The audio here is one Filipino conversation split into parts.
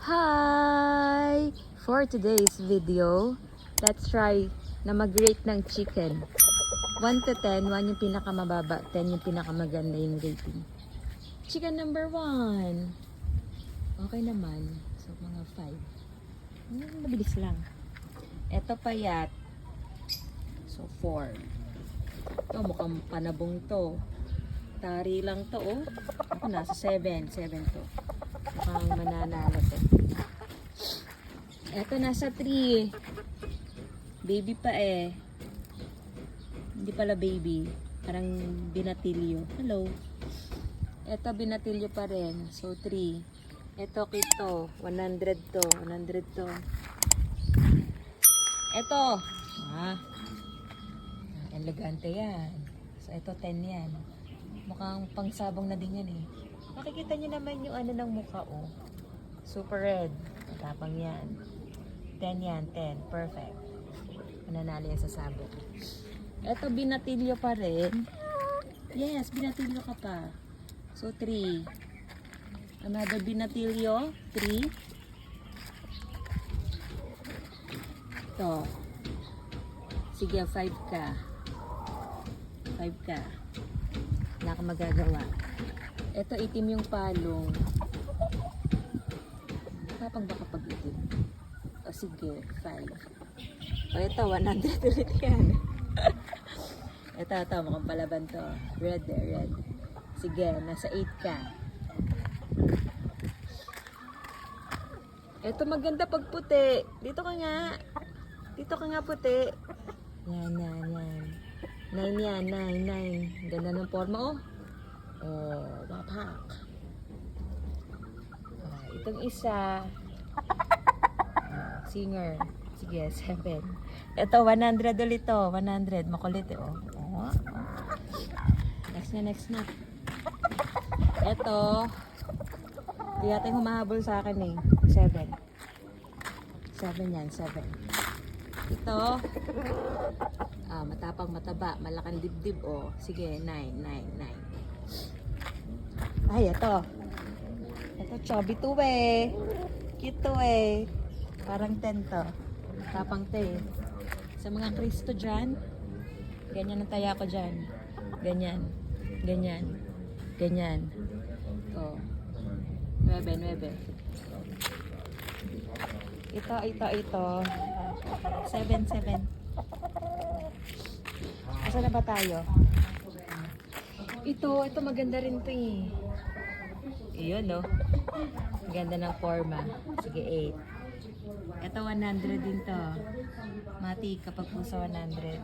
Hi! For today's video, let's try na mag-rate ng chicken. 1 to 10, 1 yung pinakamababa, 10 yung pinakamaganda yung rating. Chicken number 1. Okay naman. So, mga 5. Mabilis lang. Ito payat. So, 4. Ito, mukhang panabong to. Tari lang to, oh. Ako, nasa 7. 7 to. Mukhang mananalo to. Eto, nasa 3. Baby pa eh. Hindi pala baby. Parang binatilyo. Hello. Eto, binatilyo pa rin. So, 3. Eto, kito. 100 to. 100 to. Eto. Elegante yan. So, eto, 10 yan. Mukhang pangsabong na din yan eh. Makikita nyo naman yung ano ng mukha, oh. Super red. Matapang yan. 10 yan, 10. Perfect. Mananalo yan sa sabong. Eto, binatilyo pa rin. Yes, binatilyo ka pa. So, 3. Another binatilyo. 3. Ito. Sige, 5 ka. 5 ka. Wala kang magagawa. Ito, itim yung palong. Kapag baka pag-itim. O sige, 5. O ito, 100 ulit yan. Ito, mukhang palaban to. Red eh, red. Sige, nasa 8 ka. Ito, maganda pag puti. Dito ka nga. Dito ka nga puti. Yan, yan, yan. 9 yan, 9. Ganda ng forma, oh. Oh, bapak. Itong isa, singer. Sige, 7. Ito, 100 ulit to. 100. Makulit, eh, oh. Oh. Next na. Ito, di yata yung humahabol sa akin, eh. 7. 7 yan, 7. Ito, matapang mataba, malakang dibdib, oh. Sige, 9. Ay, ito. Ito, chubby to eh. Cute to eh. Parang 10 to. Tapang to eh. Sa mga Kristo dyan, ganyan ang taya ko dyan. Ganyan. Ito. 9. Ito. 7. Asa na ba tayo? Ito maganda rin to eh. Iyon, no? Ganda ng forma. Sige, 8. Ito, 100 din to. Mati kapag po sa 100.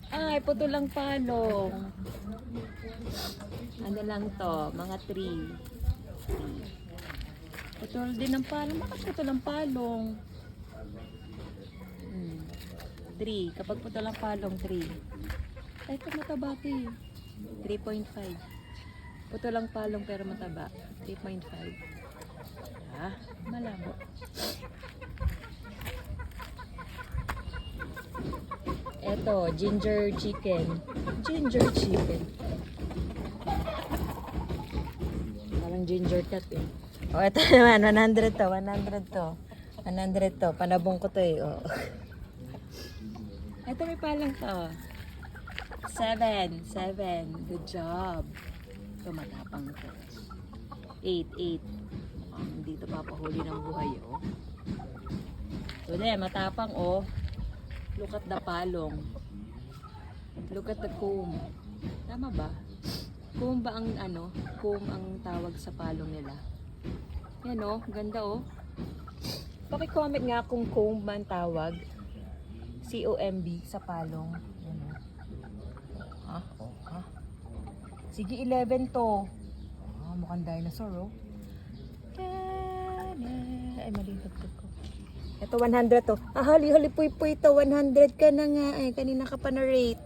Ay, puto lang palong. Ano lang to? Mga 3. Putol din ng palong. Bakit puto lang palong? 3. Kapag puto lang palong, 3. Ay, ito mataba ito eh. 3.5. Puto lang palong pero mataba. 3.5. Malabo. Eto, ginger chicken. Parang ginger cat eh. O, eto naman, 100 to. Panabong ko to eh. Oh. Eto, may palang to. 7. Good job. Ito, matapang to. 8. Dito papahuli ng buhay, oh. So, matapang, oh. Look at the palong. Look at the comb. Tama ba? Comb ba ang ano? Comb ang tawag sa palong nila. Yan, oh. Ganda, oh. Paki-comment nga kung comb ba ang tawag. C-O-M-B sa palong. Yan, oh. Sige, 11 to. Mukhang dinosaur, oh. Ay, mali yung tugtog ko. Ito, 100 to. Hali, puy to. 100 ka na nga. Ay, kanina ka pa na-rate.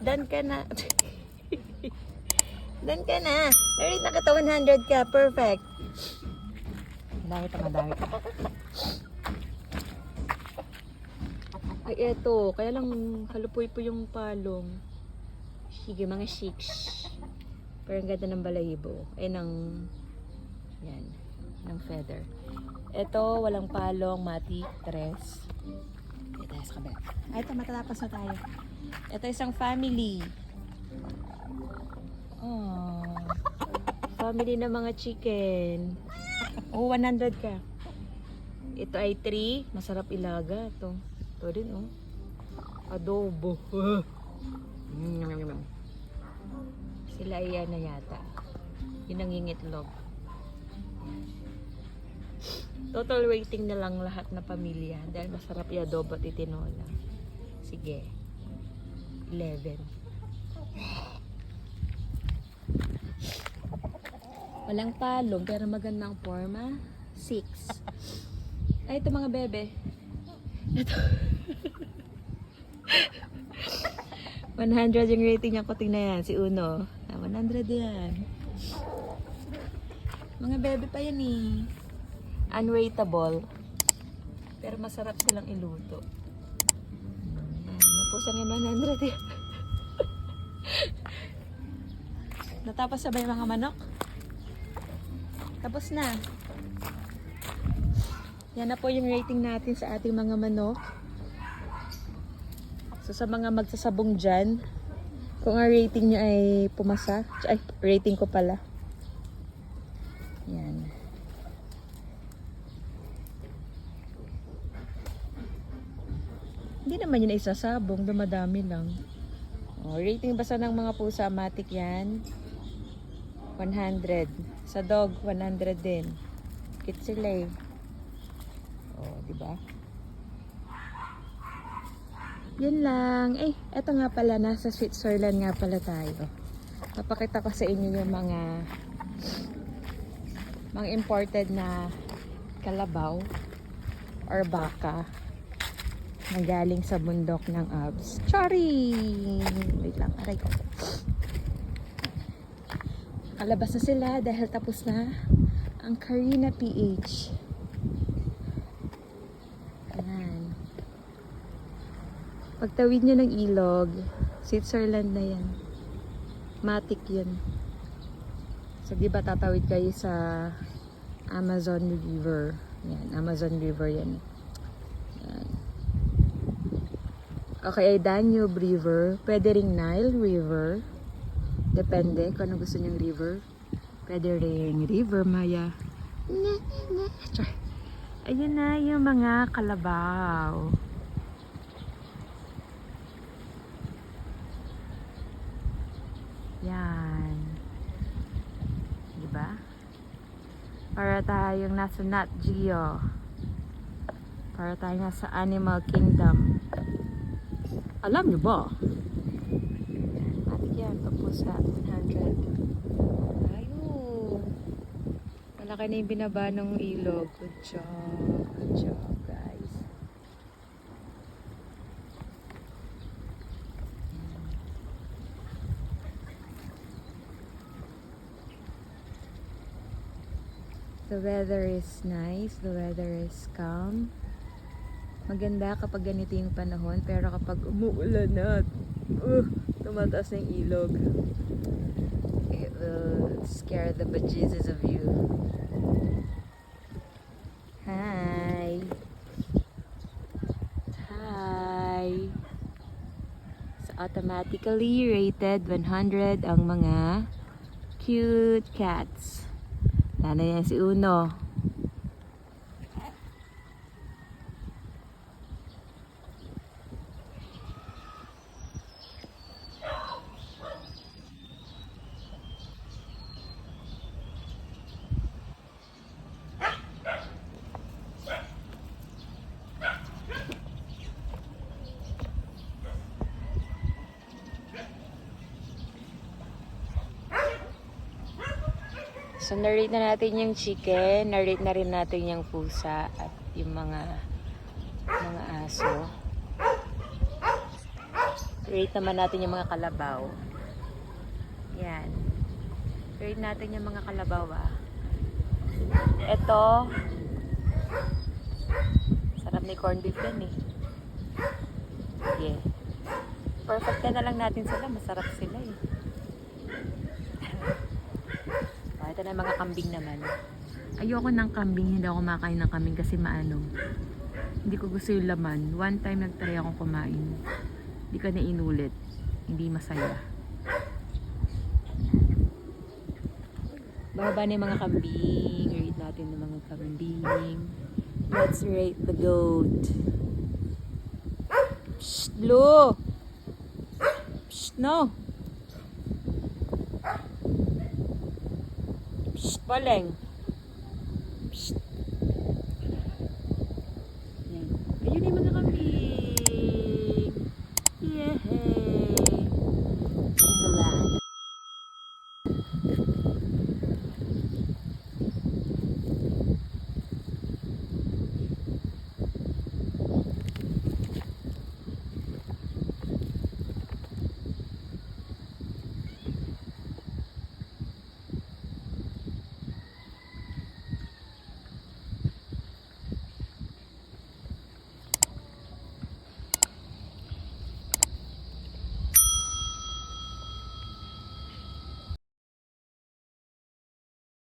Done ka na. Na-rate na kita, 100 ka. Perfect. Madami to. Ay, eto. Kaya lang, halupoy po yung palong. Sige, mga 6. Pero ang ganda ng balahibo. Ay, ng Yan. Ng feather. Ito, walang palong, mati, 3. Ito tayo sa kabila. Ay, ito, matatapos na tayo. Ito isang family. Oh. Family ng mga chicken. Oh, 100 ka. Ito ay 3. Masarap ilaga. Ito din, oh. Adobo. Sila ay na yata. Yun ang ngingitlog. Total rating na lang lahat na pamilya. Dahil masarap yung adobo at itinola. Sige. 11. Walang palong pero magandang forma. 6. Ay, ito mga bebe. Ito. 100 yung rating niya. Kuting na yan. Si Uno. 100 yan. Mga bebe pa yan eh. Unrateable. Pero masarap silang iluto. Napusang yung 100 yan. Natapos na ba yung mga manok? Tapos na. Yan na po yung rating natin sa ating mga manok. So sa mga magsasabong dyan, kung ang rating nyo ay pumasa, ay rating ko pala. Yan. Hindi naman yun ay sasabong, dumadami lang. O, rating basta ng mga pusa, matik yan. 100. Sa dog, 100 din. Cute sila eh. O, diba? Yun lang. Eh, eto nga pala, nasa Switzerland nga pala tayo. Papakita ko sa inyo yung mga imported na kalabaw or baka na galing sa bundok ng Alps. Sorry! Wait lang, aray ko. Kalabas na sila dahil tapos na ang Carina PH. Ayan. Pagtawid nyo ng ilog, Switzerland na yan. Matik yun. So, di ba tatawid kayo sa Amazon River? Yan, Amazon River yan. Yan. Okay, ay Danube River. Pwede ring Nile River. Depende kung ano gusto nyong river. Pwede ring River Maya. Ayun na yung mga kalabaw. Yan. Diba? Para tayong nasa Nat Geo. Para tayo nasa Animal Kingdom. Alam nyo ba? Matik yan. Tapos sa 100. Ayun. Malaki na yung binaba ng ilog. Good job. Good job, guys. The weather is nice. The weather is calm. Maganda kapag ganito yung panahon. Pero kapag umuulan na, tumataas na yung ilog, it will scare the bejesus of you. Hi! Hi! So automatically rated 100 ang mga cute cats. Sana yan si Uno. So, narate na natin yung chicken, narate na rin natin yung pusa at yung mga aso. Rate naman natin yung mga kalabaw. Yan. Rate natin yung mga kalabaw Ito, sarap ni corned beef yan eh. Yeah. Perfect na lang natin sila, masarap sila eh. Ito na mga kambing naman. Ayoko ng kambing, hindi ako kumakain ng kambing kasi maano. Hindi ko gusto yung laman. One time nagtry akong kumain. Hindi ko na inulit. Hindi masaya. Bababa na yung mga kambing. Rate natin ng mga kambing. Let's rate the goat. Psst, Blue! Psst, no! Psst, Paleng!